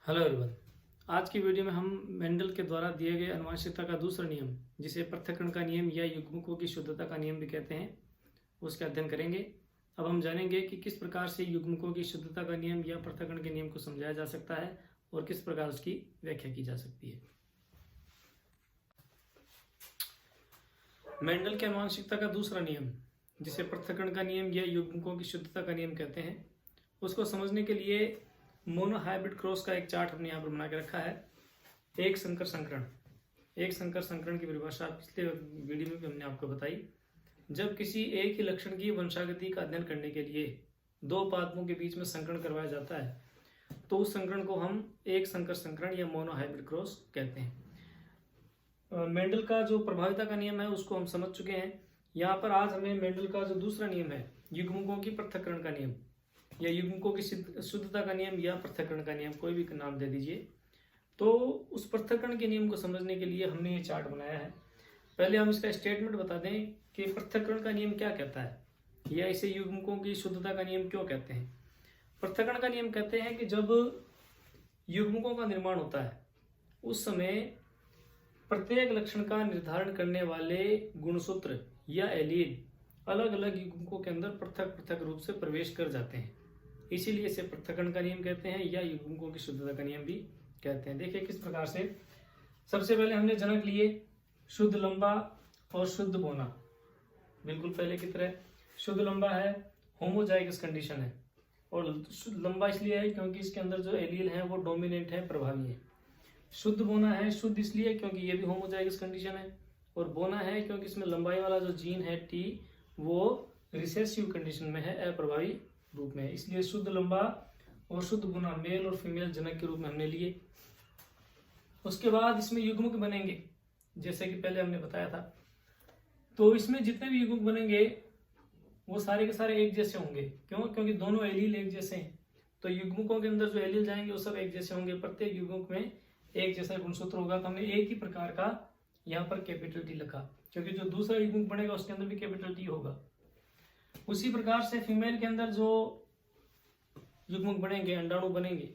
Hello everyone. आज की video में हम मेंडल के द्वारा दिए गए आनुवंशिकता का दूसरा नियम, जिसे पृथक्करण का नियम या युग्मकों की शुद्धता का नियम भी कहते हैं, उसका अध्ययन करेंगे। अब हम जानेंगे कि किस प्रकार से युग्मकों की शुद्धता का नियम या पृथक्करण के नियम को समझाया जा सकता है और किस प्रकार उसकी व्याख्या की जा सकती है। मेंडल के आनुवंशिकता का दूसरा नियम, जिसे पृथक्करण का नियम या युग्मकों की शुद्धता का नियम कहते हैं, उसको समझने के लिए मोनोहाइब्रिड क्रॉस का एक चार्ट हमने यहाँ पर बना के रखा है। एक संकर संकरण की परिभाषा पिछले वीडियो में भी हमने आपको बताई। जब किसी एक ही लक्षण की वंशागति का अध्ययन करने के लिए दो पादपों के बीच में संकरण करवाया जाता है तो उस संकरण को हम एक संकर संकरण या मोनोहाइब्रिड क्रॉस कहते हैं। मेंडल का जो प्रभाविता का नियम है उसको हम समझ चुके हैं। यहाँ पर आज हमें मेंडल का जो दूसरा नियम है, युग्मकों की पृथक्करण का नियम या युग्मकों की शुद्धता का नियम या पृथक्करण का नियम, कोई भी नाम दे दीजिए, तो उस पृथक्करण के नियम को समझने के लिए हमने ये चार्ट बनाया है। पहले हम इसका स्टेटमेंट बता दें कि पृथक्करण का नियम क्या कहता है या इसे युग्मकों की शुद्धता का नियम क्यों कहते हैं। पृथक्करण का नियम कहते हैं कि जब युग्मकों का निर्माण होता है उस समय प्रत्येक लक्षण का निर्धारण करने वाले गुणसूत्र या एलील अलग अलग युग्मकों के अंदर पृथक पृथक रूप से प्रवेश कर जाते हैं, इसीलिए इसे पृथक्करण का नियम कहते हैं या युग्मकों की शुद्धता का नियम भी कहते हैं। देखिए किस प्रकार से। सबसे पहले हमने जनक लिए शुद्ध लंबा और शुद्ध बोना, बिल्कुल पहले की तरह। शुद्ध लंबा है, होमोजाइगस कंडीशन है, और लंबा इसलिए है क्योंकि इसके अंदर जो एलील है वो डोमिनेंट है, प्रभावी है। शुद्ध बोना है, शुद्ध इसलिए क्योंकि ये भी होमोजाइगस कंडीशन है, और बोना है क्योंकि इसमें लंबाई वाला जो जीन है टी वो रिसेसिव कंडीशन में है, अप्रभावी रूप में, इसलिए शुद्ध लंबा और शुद्ध गुना मेल और फीमेल जनक के रूप में हमने लिए। उसके बाद इसमें युग्मक बनेंगे, जैसे कि पहले हमने बताया था। तो इसमें जितने भी युग्मक बनेंगे वो सारे के सारे एक जैसे होंगे। क्यों? क्योंकि दोनों एलील एक जैसे हैं, तो युग्मकों के अंदर जो एलील जाएंगे वो सब एक जैसे होंगे। प्रत्येक युग्मक में एक जैसा गुणसूत्र होगा। तो हमने एक ही प्रकार का यहाँ पर कैपिटल टी लिखा, क्योंकि जो दूसरा युग्मक बनेगा उसके अंदर भी कैपिटल टी होगा। उसी प्रकार से फीमेल के अंदर जो युग्मक बनेंगे, अंडाणु बनेंगे,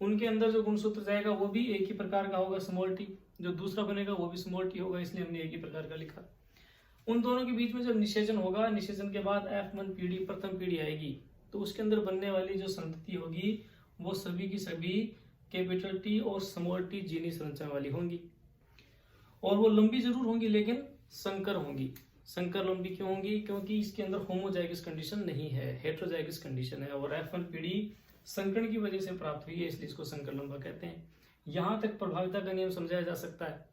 उनके अंदर जो गुणसूत्र जाएगा वो भी एक ही प्रकार का होगा, स्मॉल टी। जो दूसरा बनेगा वो भी स्मॉल टी होगा, इसलिए हमने एक ही प्रकार का लिखा। उन दोनों के बीच में जब निषेचन होगा, निषेचन के बाद F1 पीढ़ी, प्रथम पीढ़ी आएगी, तो उसके अंदर बनने वाली जो संतति होगी वो सभी की सभी कैपिटल टी और स्मॉल टी जीनी संरचना वाली होंगी, और वो लंबी जरूर होंगी लेकिन संकर होंगी। संकर लंबी क्यों होंगी? क्योंकि इसके अंदर होमोजाइगस कंडीशन नहीं है, हेट्रोजाइगस कंडीशन है, और F1 पीढ़ी संकरण की वजह से प्राप्त हुई है, इसलिए इसको संकर लंबा कहते हैं। यहां तक प्रभाविता का नियम समझाया जा सकता है,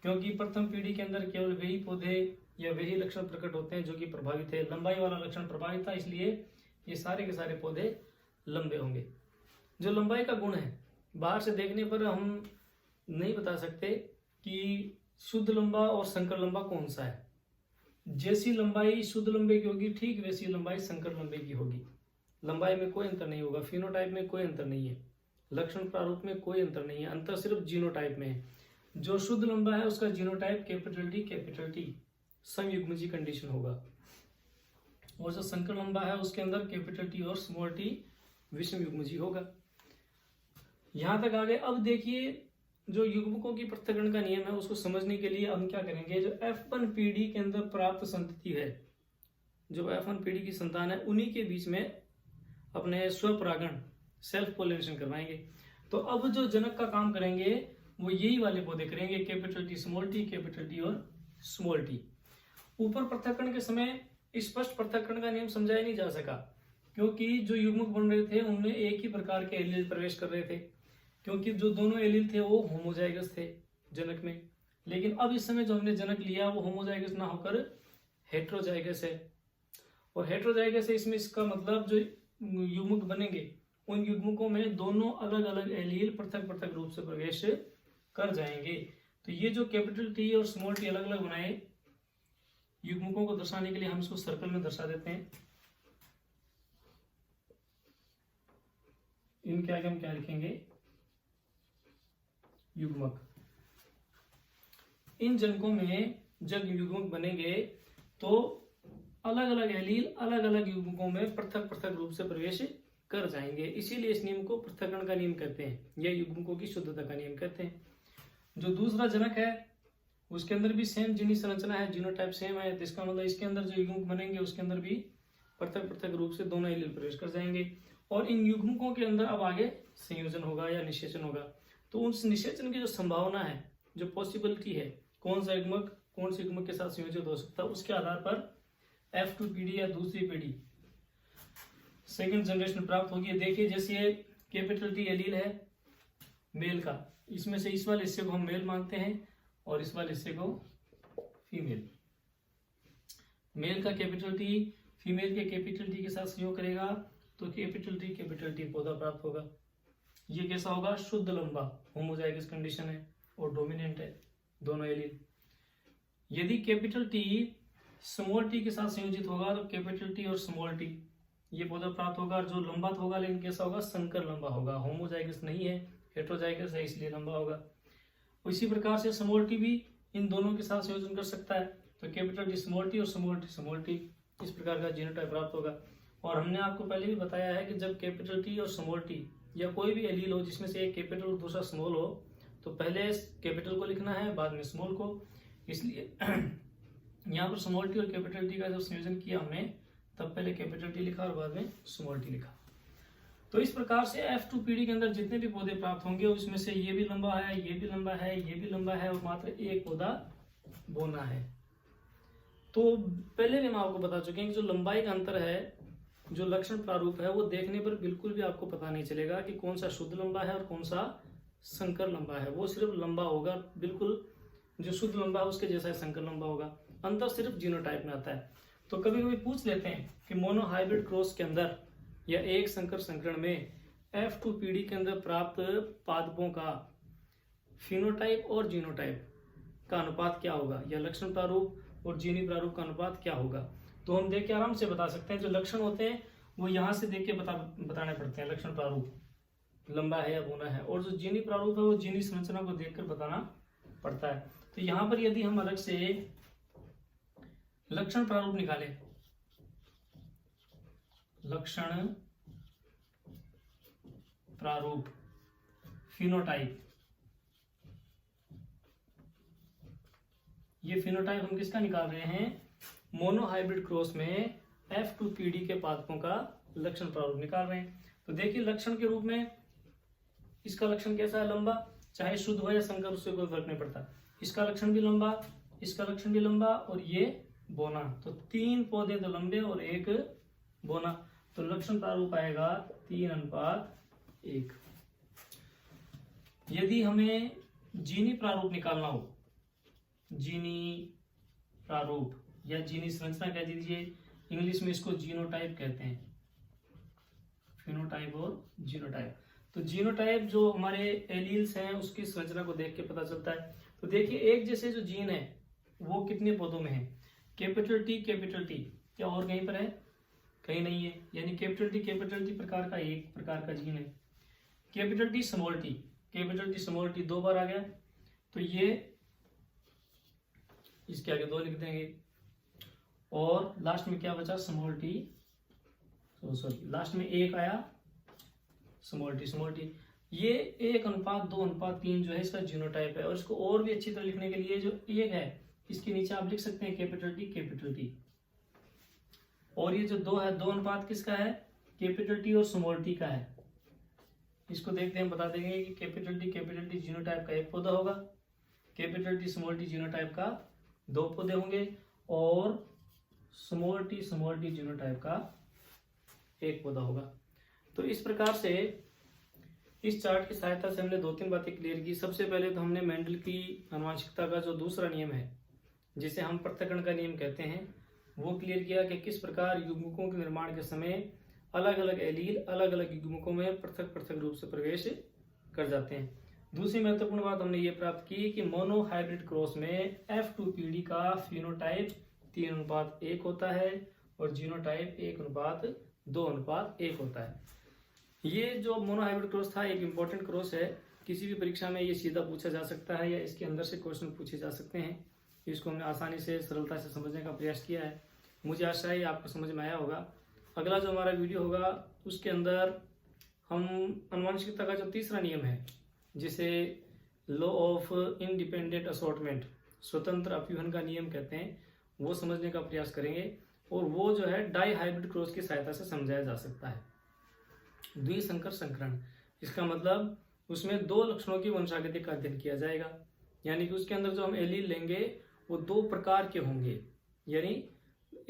क्योंकि प्रथम पीढ़ी के अंदर केवल वही पौधे या वही लक्षण प्रकट होते हैं जो कि प्रभावित है। लंबाई वाला लक्षण प्रभावित था, इसलिए ये सारे के सारे पौधे लंबे होंगे। जो लंबाई का गुण है, बाहर से देखने पर हम नहीं बता सकते कि शुद्ध लंबा और संकर लंबा कौन सा है। जैसी लंबाई शुद्ध लंबे की होगी, ठीक वैसी लंबाई संकर लंबे की होगी। लंबाई में कोई अंतर नहीं होगा, फिनोटाइप में कोई अंतर नहीं है, लक्षण प्रारूप में कोई अंतर नहीं है, अंतर सिर्फ जीनोटाइप में है। जो शुद्ध लंबा है उसका जीनोटाइप कैपिटल टी समयुग्मजी कंडीशन होगा, और जो संकर लंबा है उसके अंदर कैपिटल टी और स्मॉल टी विषम युग्मजी होगा। यहां तक आगे। अब देखिए जो युग्मकों की पृथक्करण का नियम है उसको समझने के लिए हम क्या करेंगे, जो F1 पीढ़ी के अंदर प्राप्त संतति है, जो F1 पीढ़ी की संतान है, उन्हीं के बीच में अपने स्वपरागण सेल्फ पोलिनेशन करवाएंगे। तो अब जो जनक का काम करेंगे वो यही वाले पौधे करेंगे, capital T small T, capital T और स्मॉल टी। ऊपर पृथक्करण के समय स्पष्ट पृथक्करण का नियम समझाया नहीं जा सका, क्योंकि जो युग्मक बन रहे थे उनमें एक ही प्रकार के एलील प्रवेश कर रहे थे, क्योंकि जो दोनों एलील थे वो होमोजाइगस थे जनक में। लेकिन अब इस समय जो हमने जनक लिया वो होमोजाइगस ना होकर हेट्रोजाइगस है, और हेट्रोजाइगस है इसमें इसका मतलब जो युग्मक बनेंगे उन युग्मकों में दोनों अलग अलग एलील पृथक पृथक रूप से प्रवेश कर जाएंगे। तो ये जो कैपिटल टी और स्मॉल टी अलग अलग बनाए युग्मकों को दर्शाने के लिए हम इसको सर्कल में दर्शा देते हैं। इनके आगे हम क्या लिखेंगे? युग्मक। इन जनकों में जब युग्मक बनेंगे तो अलग अलग एलील अलग अलग युग्मकों में पृथक पृथक रूप से प्रवेश कर जाएंगे। इसीलिए इस नियम को पृथक्करण का नियम कहते हैं या युग्मकों की शुद्धता का नियम कहते हैं। जो दूसरा जनक है उसके अंदर भी सेम जीनी संरचना है, जीनोटाइप सेम है, तो इसका मतलब इसके अंदर जो युग्मक बनेंगे उसके अंदर भी पृथक पृथक रूप से दोनों एलील प्रवेश कर जाएंगे और इन युग्मकों के अंदर अब आगे संयोजन होगा या निषेचन होगा। तो उस निषेचन की जो संभावना है, जो पॉसिबिलिटी है, कौन सा युग्मक कौन से युग्मक के साथ संयोजित हो सकता है, उसके आधार पर F2 पीढ़ी या दूसरी पीढ़ी सेकंड जनरेशन प्राप्त होगी। देखिए जैसे ये कैपिटल T एलील है मेल का, इसमें से इस वाले हिस्से को हम मेल मानते हैं और इस वाले हिस्से को फीमेल। मेल का कैपिटल T फीमेल के कैपिटल T के साथ संयोग करेगा तो कैपिटल T पौधा प्राप्त होगा। ये कैसा होगा? शुद्ध लंबा, होमोजाइगस कंडीशन है और डोमिनेंट है दोनों एलील। यदि कैपिटल T स्मॉल t के साथ संयोजित होगा तो कैपिटल T और स्मॉल t ये पौधा प्राप्त होगा। जो लंबा तो होगा लेकिन कैसा होगा? संकर लंबा होगा, होमोजाइगस नहीं है, हेटेरोजाइगस है, इसलिए लंबा होगा। इसी प्रकार से स्मॉल t भी इन दोनों के साथ संयोजन कर सकता है, तो कैपिटल T स्मॉल t और स्मॉल t इस प्रकार का जीनोटाइप प्राप्त होगा। और हमने आपको पहले भी बताया है कि जब कैपिटल T और स्मॉल t या कोई भी एलील हो जिसमें से एक कैपिटल और दूसरा स्मॉल हो तो पहले कैपिटल को लिखना है बाद में स्मॉल को। इसलिए यहाँ पर स्मॉल t और कैपिटल T का जब संयोजन किया हमने तब पहले कैपिटल T लिखा और बाद में स्मॉल t लिखा। तो इस प्रकार से F2 पीढ़ी के अंदर जितने भी पौधे प्राप्त होंगे उसमें से ये भी लंबा है, ये भी लंबा है, ये भी लंबा है और मात्र एक पौधा बोना है। तो पहले भी हम आपको बता चुके हैं कि जो लंबाई का अंतर है, जो लक्षण प्रारूप है, वो देखने पर बिल्कुल भी आपको पता नहीं चलेगा कि कौन सा शुद्ध लंबा है और कौन सा संकर लंबा है। वो सिर्फ लंबा होगा, बिल्कुल जो शुद्ध लंबा है उसके जैसा संकर लंबा होगा। अंतर सिर्फ जीनोटाइप में आता है। तो कभी कभी पूछ लेते हैं कि मोनोहाइब्रिड क्रॉस के अंदर या एक संकर संकरण में F2 पीढ़ी के अंदर प्राप्त पादपों का फिनोटाइप और जीनोटाइप का अनुपात क्या होगा, या लक्षण प्रारूप और जीनी प्रारूप का अनुपात क्या होगा। तो हम देख के आराम से बता सकते हैं। जो लक्षण होते हैं वो यहाँ से देख के बताने पड़ते हैं, लक्षण प्रारूप लंबा है या बूना है, और जो जीनी प्रारूप है वो जीनी संरचना को देखकर बताना पड़ता है। तो यहाँ पर यदि हम अलग से लक्षण प्रारूप निकालें, लक्षण प्रारूप फिनोटाइप, ये फिनोटाइप हम किसका निकाल रहे हैं? मोनोहाइब्रिड क्रॉस में F2 पीढ़ी के पादपों का लक्षण प्रारूप निकाल रहे हैं। तो देखिए लक्षण के रूप में इसका लक्षण कैसा है? लंबा, चाहे शुद्ध हो या संकर उससे कोई फर्क नहीं पड़ता। इसका लक्षण भी लंबा, इसका लक्षण भी लंबा और ये बोना। तो 3 पौधे तो लंबे और 1 बोना। तो लक्षण प्रारूप आएगा 3:1। यदि हमें जीनी प्रारूप निकालना हो, जीनी प्रारूप या जीनी संरचना कह दीजिए, इंग्लिश में इसको जीनोटाइप कहते हैं, फिनोटाइप और जीनोटाइप। तो जीनोटाइप जो हमारे एलील्स हैं उसकी संरचना को देख के पता चलता है। तो देखिए एक जैसे जो जीन है वो कितने पौधों में है? कैपिटल T क्या और कहीं पर है? कहीं नहीं है। यानी कैपिटल T प्रकार का एक प्रकार का जीन है। कैपिटल T स्मॉल t 2 बार आ गया, तो ये इसके आगे 2 लिख देंगे और लास्ट में क्या बचा? स्मॉल t, लास्ट में 1 आया स्मॉल t। ये 1:2:3 जो है इसका जीनोटाइप है। और इसको और भी अच्छी तरह लिखने के लिए जो 1 है इसके नीचे आप लिख सकते हैं कैपिटल T। और ये जो 2 है 2 अनुपात किसका है? कैपिटल T और स्मॉल t का है। इसको देखते हैं, बता देंगे कि कैपिटल T जीनोटाइप का 1 पौधा होगा, capital T small t genotype का 2 पौधे होंगे और स्मॉल t जीनोटाइप का 1 पौधा होगा। तो इस प्रकार से इस चार्ट की सहायता से हमने 2-3 बातें क्लियर की। सबसे पहले तो हमने मेंडल की आनुवंशिकता का जो दूसरा नियम है जिसे हम पृथक्करण का नियम कहते हैं वो क्लियर किया कि किस प्रकार युग्मकों के निर्माण के समय अलग अलग एलील अलग अलग युग्मकों में पृथक पृथक रूप से प्रवेश कर जाते हैं। दूसरी महत्वपूर्ण बात हमने ये प्राप्त की कि मोनोहाइब्रिड क्रॉस में F2 पीढ़ी का फिनोटाइप 3:1 होता है और जीनोटाइप 1:2:1 होता है। ये जो मोनोहाइब्रिड क्रॉस था एक इंपॉर्टेंट क्रॉस है, किसी भी परीक्षा में ये सीधा पूछा जा सकता है या इसके अंदर से क्वेश्चन पूछे जा सकते हैं। इसको हमने आसानी से सरलता से समझने का प्रयास किया है। मुझे आशा है आपको समझ में आया होगा। अगला जो हमारा वीडियो होगा उसके अंदर हम आनुवंशिकता का जो तीसरा नियम है, जिसे लॉ ऑफ इंडिपेंडेंट असॉर्टमेंट, स्वतंत्र अपव्यूहन का नियम कहते हैं, वो समझने का प्रयास करेंगे। और वो जो है डाई हाइब्रिड क्रॉस की सहायता से समझाया जा सकता है। द्विसंकर संकरण, इसका मतलब उसमें दो लक्षणों की वंशागति का अध्ययन किया जाएगा, यानी कि उसके अंदर जो हम एलील लेंगे वो दो प्रकार के होंगे, यानी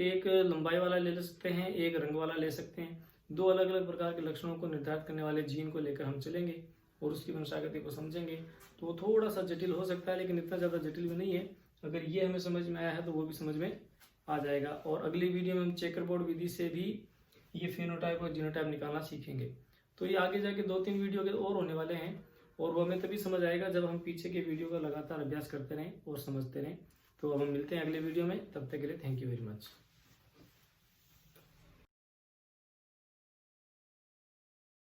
एक लंबाई वाला ले सकते हैं, एक रंग वाला ले सकते हैं। दो अलग अलग प्रकार के लक्षणों को निर्धारित करने वाले जीन को लेकर हम चलेंगे और उसकी वंशागति को समझेंगे। तो वो थोड़ा सा जटिल हो सकता है, लेकिन इतना ज़्यादा जटिल भी नहीं है। अगर ये हमें समझ में आया है तो वो भी समझ में आ जाएगा। और अगली वीडियो में हम चेकर बोर्ड विधि से भी ये फेनोटाइप और जीनोटाइप निकालना सीखेंगे। तो ये आगे जाके 2-3 वीडियो के और होने वाले हैं, और वो हमें तभी समझ आएगा जब हम पीछे के वीडियो का लगातार अभ्यास करते रहें और समझते रहें। तो अब हम मिलते हैं अगले वीडियो में, तब तक के लिए थैंक यू वेरी मच।